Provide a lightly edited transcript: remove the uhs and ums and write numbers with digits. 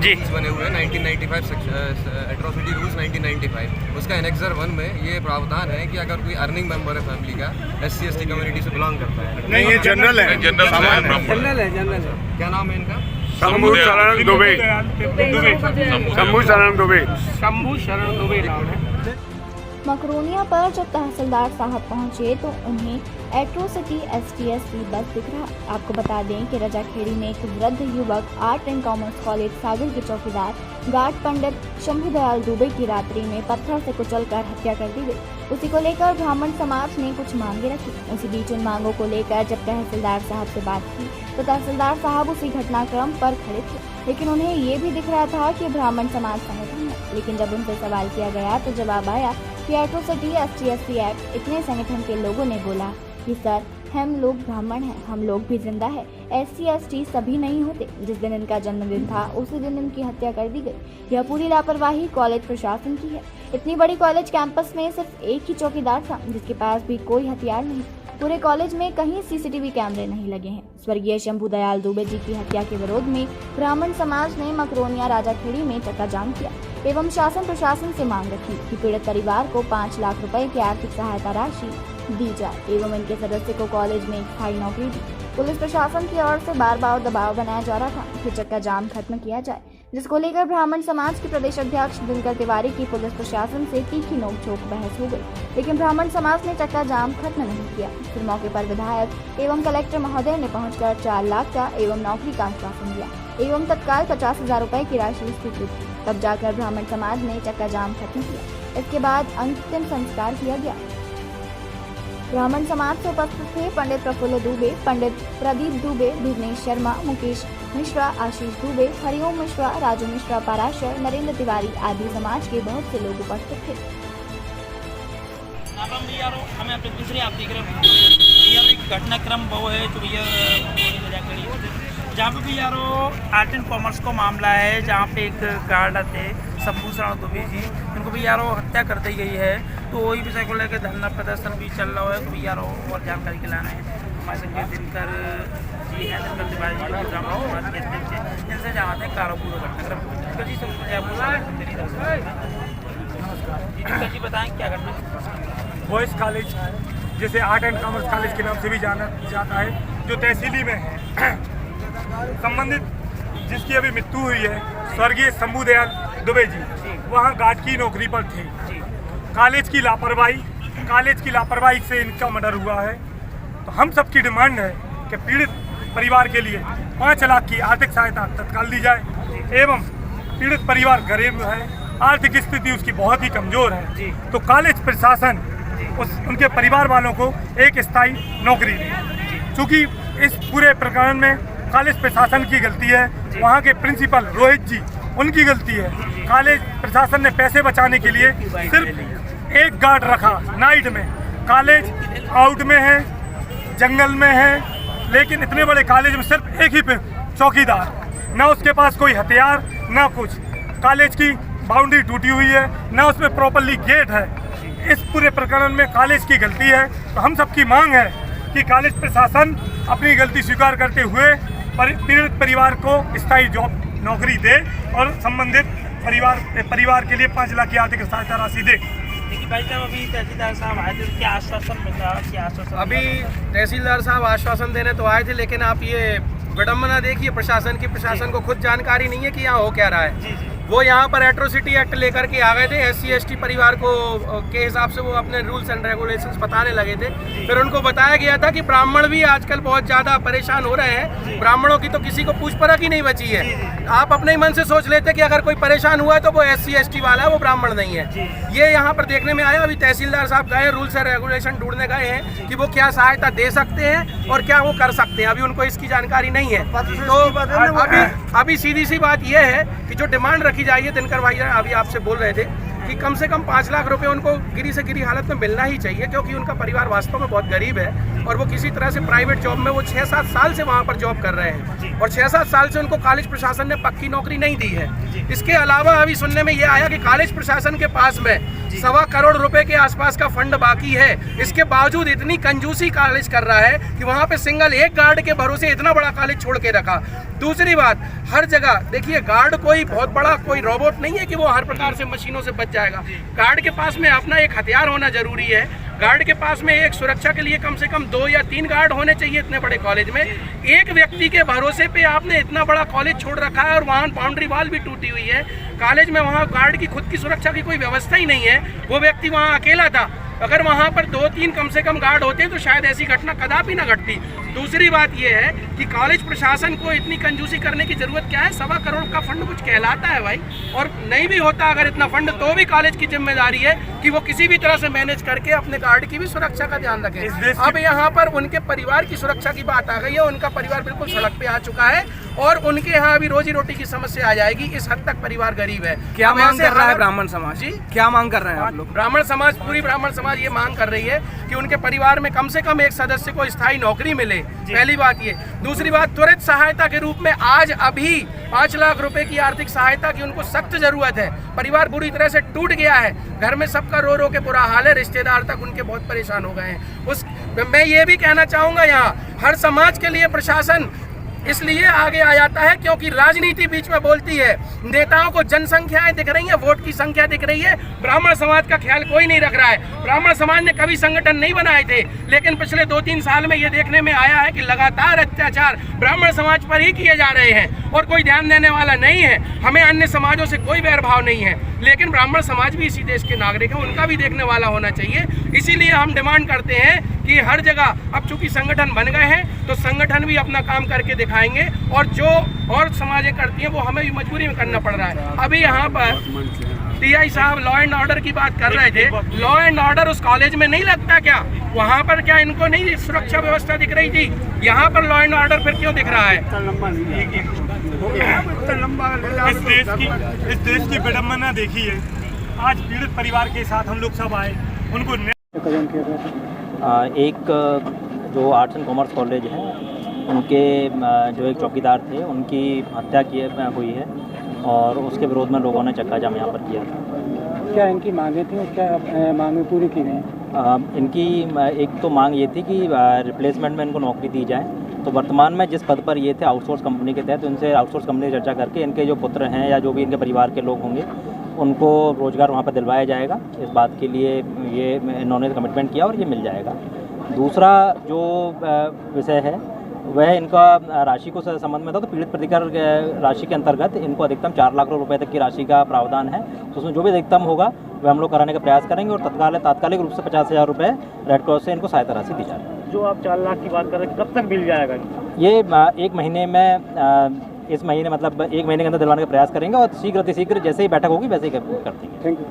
Rules बने हुए हैं 1995 एट्रोसिटी रूल्स 1995। उसका एनेक्सर 1 में ये प्रावधान है कि अगर कोई अर्निंग मेंबर है फैमिली का SC/ST कम्युनिटी से बिलोंग करता है। नहीं, ये जनरल है, जनरल है। क्या नाम है इनका? शंभू शरण दुबे। शंभू शरण दुबे नाम है। मकरोनिया पर जब तहसीलदार साहब पहुंचे तो उन्हें एट्रोसिटी ST/ST बस दिख रहा। आपको बता दें कि रजाखेड़ी में एक वृद्ध युवक आर्ट एंड कॉमर्स कॉलेज सागर के चौकीदार गार्ड पंडित शंभू दयाल दुबे की रात्रि में पत्थर से कुचलकर हत्या कर दी गई। उसी को लेकर ब्राह्मण समाज ने कुछ मांगे रखी। उसी बीच उन मांगों को लेकर जब तहसीलदार साहब से बात की तो तहसीलदार साहब उसी घटनाक्रम पर खड़े थे, लेकिन उन्हें ये भी दिख रहा था कि ब्राह्मण समाज संगठन है। लेकिन जब उनसे सवाल किया गया तो जवाब आया कि एट्रोसिटी ST/ST एक्ट इतने संगठन के लोगों ने बोला कि सर हम लोग ब्राह्मण हैं, हम लोग भी जिंदा है, SC/ST सभी नहीं होते। जिस दिन इनका जन्मदिन था उसी दिन इनकी हत्या कर दी गई। यह पूरी लापरवाही कॉलेज प्रशासन की है। इतनी बड़ी कॉलेज कैंपस में सिर्फ एक ही चौकीदार था जिसके पास भी कोई हथियार नहीं। पूरे कॉलेज में कहीं CCTV कैमरे नहीं लगे हैं। स्वर्गीय शंभू दयाल दुबे जी की हत्या के विरोध में ब्राह्मण समाज ने मकरोनिया राजाखेड़ी में चक्का जाम किया एवं शासन प्रशासन से मांग रखी कि पीड़ित परिवार को 5 लाख रुपए की आर्थिक सहायता राशि दी जाए एवं इनके सदस्य को कॉलेज में एक स्थायी नौकरी दी। पुलिस प्रशासन की ओर से बार बार दबाव बनाया जा रहा था कि चक्का जाम खत्म किया जाए, जिसको लेकर ब्राह्मण समाज के प्रदेश अध्यक्ष दिनकर तिवारी की पुलिस प्रशासन से तीखी नोकझोंक बहस हो गई, लेकिन ब्राह्मण समाज ने चक्का जाम खत्म नहीं किया। फिर मौके पर विधायक एवं कलेक्टर महोदय ने पहुंचकर 4 लाख का एवं नौकरी का आश्वासन दिया एवं तत्काल 50,000 रुपए की राशि स्वीकृत की। तब जाकर ब्राह्मण समाज ने चक्का जाम खत्म किया। इसके बाद अंतिम संस्कार किया गया। ब्राह्मण समाज से उपस्थित थे पंडित प्रफुल्ल दुबे, पंडित प्रदीप दुबे, भुवनेश शर्मा, मुकेश मिश्रा, आशीष दुबे, हरिओम मिश्रा, राजू मिश्रा, पराशर, नरेंद्र तिवारी आदि समाज के बहुत से लोग उपस्थित थे। हमें अपने दूसरे आप देख रहे हो एक घटनाक्रम वो है जो भैया जहाँ पे भी यारो आर्ट एंड कॉमर्स को मामला है, जहाँ पे एक गार्ड थे शंभू शरण दुबे जी, उनको भी यारो हत्या कर दी गई है। तो वही विषय को लेकर धरना प्रदर्शन भी चल रहा है। तो भी यारो और जानकारी के लाना है हमारे संजय दिनकर जी हैं, दिनकर तिवारी जी समाज के अध्यक्ष, इनसे जानते हैं कारो पूरा घटनाक्रम जी जी बताएं क्या घटना। बॉयज़ कॉलेज जिसे आर्ट एंड कॉमर्स कॉलेज के नाम से भी जाना जाता है, जो तहसीली में है, संबंधित जिसकी अभी मृत्यु हुई है स्वर्गीय शंभू दयाल दुबे जी, वहाँ गार्ड की नौकरी पर थे। कॉलेज की लापरवाही से इनका मर्डर हुआ है। तो हम सबकी डिमांड है कि पीड़ित परिवार के लिए 5 लाख की आर्थिक सहायता तत्काल दी जाए एवं पीड़ित परिवार गरीब है, आर्थिक स्थिति उसकी बहुत ही कमज़ोर है। तो कॉलेज प्रशासन उनके परिवार वालों को एक स्थायी नौकरी दे। चूँकि इस पूरे प्रकरण में कॉलेज प्रशासन की गलती है, वहाँ के प्रिंसिपल रोहित जी उनकी गलती है। कॉलेज प्रशासन ने पैसे बचाने के लिए सिर्फ एक गार्ड रखा नाइट में। कॉलेज आउट में है, जंगल में है, लेकिन इतने बड़े कॉलेज में सिर्फ एक ही चौकीदार, ना उसके पास कोई हथियार ना कुछ। कॉलेज की बाउंड्री टूटी हुई है, ना उसमें प्रॉपरली गेट है। इस पूरे प्रकरण में कॉलेज की गलती है। तो हम सबकी मांग है कि कॉलेज प्रशासन अपनी गलती स्वीकार करते हुए पीड़ित परिवार को स्थायी जॉब नौकरी दे और संबंधित परिवार के लिए 5 लाख की आर्थिक सहायता राशि दे। भाई साहब अभी तहसीलदार साहब आए थे, क्या आश्वासन मिल रहा है? क्या आश्वासन? अभी तहसीलदार साहब आश्वासन देने तो आए थे, लेकिन आप ये विडम्बना देखिए प्रशासन की। प्रशासन को खुद जानकारी नहीं है कि यहाँ हो क्या रहा है। जी। वो यहाँ पर एट्रोसिटी एक्ट लेकर के आ गए थे। SC/ST परिवार को के हिसाब से वो अपने रूल्स एंड रेगुलेशंस बताने लगे थे। फिर उनको बताया गया था कि ब्राह्मण भी आजकल बहुत ज़्यादा परेशान हो रहे हैं, ब्राह्मणों की तो किसी को पूछ परख ही नहीं बची है। आप अपने ही मन से सोच लेते कि अगर कोई परेशान हुआ है तो वो SC/ST वाला है, वो ब्राह्मण नहीं है। ये यहाँ पर देखने में आया। अभी तहसीलदार साहब गए, रूल्स एंड रेगुलेशन ढूंढने गए हैं कि वो क्या सहायता दे सकते हैं और क्या वो कर सकते हैं। अभी उनको इसकी जानकारी नहीं है। तो अभी सीधी सी बात यह है कि जो डिमांड रखी जाइए, दिनकर भाई अभी आपसे बोल रहे थे कि कम से कम 5 लाख रुपए उनको गिरी से गिरी हालत में मिलना ही चाहिए, क्योंकि उनका परिवार वास्तव में बहुत गरीब है और वो किसी तरह से प्राइवेट जॉब में वो 6-7 साल से वहाँ पर जॉब कर रहे हैं और 6-7 साल से उनको कॉलेज प्रशासन ने पक्की नौकरी नहीं दी है। इसके अलावा अभी सुनने में ये आया कि कॉलेज प्रशासन के पास में 1.25 करोड़ रुपए के आसपास का फंड बाकी है। इसके बावजूद इतनी कंजूसी कॉलेज कर रहा है कि वहाँ पे सिंगल एक गार्ड के भरोसे इतना बड़ा कॉलेज छोड़ के रखा। दूसरी बात, हर जगह देखिए गार्ड कोई बहुत बड़ा कोई रोबोट नहीं है कि वो हर प्रकार से मशीनों से बच जाएगा। गार्ड के पास में अपना एक हथियार होना जरूरी है। गार्ड के पास में एक सुरक्षा के लिए कम से कम 2 या 3 गार्ड होने चाहिए इतने बड़े कॉलेज में। एक व्यक्ति के भरोसे पे आपने इतना बड़ा कॉलेज छोड़ रखा है और वहाँ बाउंड्री वॉल भी टूटी हुई है। कॉलेज में वहाँ गार्ड की खुद की सुरक्षा की कोई व्यवस्था ही नहीं है। वो व्यक्ति वहाँ अकेला था। अगर वहाँ पर 2-3 कम से कम गार्ड होते तो शायद ऐसी घटना कदापि ना घटती। दूसरी बात यह है कि कॉलेज प्रशासन को इतनी कंजूसी करने की जरूरत क्या है? 1.25 करोड़ का फंड कुछ कहलाता है भाई, और नहीं भी होता अगर इतना फंड तो भी कॉलेज की जिम्मेदारी है कि वो किसी भी तरह से मैनेज करके अपने गार्ड की भी सुरक्षा का ध्यान रखें। अब यहाँ पर उनके परिवार की सुरक्षा की बात आ गई है। उनका परिवार बिल्कुल सड़क पे आ चुका है और उनके यहाँ अभी रोजी रोटी की समस्या आ जाएगी। इस हद तक परिवार गरीब है। क्या मांग कर रहा है ब्राह्मण समाज जी? क्या मांग कर रहे हैं आप लोग? ब्राह्मण समाज, पूरी ब्राह्मण समाज ये मांग कर रही है कि उनके परिवार में कम से कम एक सदस्य को स्थायी नौकरी मिले। पहली बात ये। दूसरी बात, त्वरित सहायता के रूप में आज अभी 5 लाख रुपए की आर्थिक सहायता की उनको सख्त जरूरत है। परिवार बुरी तरह से टूट गया है। घर में सबका रो रो के बुरा हाल है। रिश्तेदार तक उनके बहुत परेशान हो गए हैं। मैं ये भी कहना चाहूंगा, यहाँ हर समाज के लिए प्रशासन इसलिए आगे आ जाता है क्योंकि राजनीति बीच में बोलती है। नेताओं को जनसंख्याएं दिख रही है, वोट की संख्या दिख रही है, ब्राह्मण समाज का ख्याल कोई नहीं रख रहा है। ब्राह्मण समाज ने कभी संगठन नहीं बनाए थे, लेकिन पिछले 2-3 साल में ये देखने में आया है कि लगातार अत्याचार ब्राह्मण समाज पर ही किए जा रहे हैं और कोई ध्यान देने वाला नहीं है। हमें अन्य समाजों से कोई बैरभाव नहीं है, लेकिन ब्राह्मण समाज भी इसी देश के नागरिक हैं, उनका भी देखने वाला होना चाहिए। इसीलिए हम डिमांड करते हैं कि हर जगह अब चूंकि संगठन बन गए हैं तो संगठन भी अपना काम करके दिखाएंगे, और जो और समाजें करती हैं वो हमें भी मजबूरी में करना पड़ रहा है। अभी यहाँ पर टीआई साहब लॉ एंड ऑर्डर की बात कर रहे थे। लॉ एंड ऑर्डर उस कॉलेज में नहीं लगता क्या? वहाँ पर क्या इनको नहीं सुरक्षा व्यवस्था दिख रही थी? यहाँ पर लॉ एंड ऑर्डर फिर क्यों दिख रहा है? इस देश की विडम्बना देखिए। आज पीड़ित परिवार के साथ हम लोग सब आए, उनको एक जो आर्ट्स एंड कॉमर्स कॉलेज है, उनके जो एक चौकीदार थे उनकी हत्या हुई है और उसके विरोध में लोगों ने चक्का जाम यहाँ पर किया था। क्या इनकी मांगे थी और क्या मांगे पूरी की गई? इनकी एक तो मांग ये थी कि रिप्लेसमेंट में इनको नौकरी दी जाए। तो वर्तमान में जिस पद पर ये थे आउटसोर्स कंपनी के तहत, तो इनसे आउटसोर्स कंपनी से चर्चा करके इनके जो पुत्र हैं या जो भी इनके परिवार के लोग होंगे उनको रोज़गार वहाँ पर दिलवाया जाएगा। इस बात के लिए ये इन्होंने कमिटमेंट किया और ये मिल जाएगा। दूसरा जो विषय है वह इनका राशि को संबंध में था। तो पीड़ित प्रतिकर राशि के अंतर्गत इनको अधिकतम 4 लाख रुपए तक की राशि का प्रावधान है। तो उसमें जो भी अधिकतम होगा वह हम लोग कराने का प्रयास करेंगे और तात्कालिक रूप से 50,000 रुपये रेड क्रॉस से इनको सहायता राशि दी जाएगी। जो आप 4 लाख की बात कर रहे हैं, कब तक मिल जाएगा? ये 1 महीने में, इस महीने मतलब 1 महीने के अंदर दिलवाने का प्रयास करेंगे और शीघ्र अतिशीघ्र जैसे ही बैठक होगी वैसे ही करते हैं। Thank you.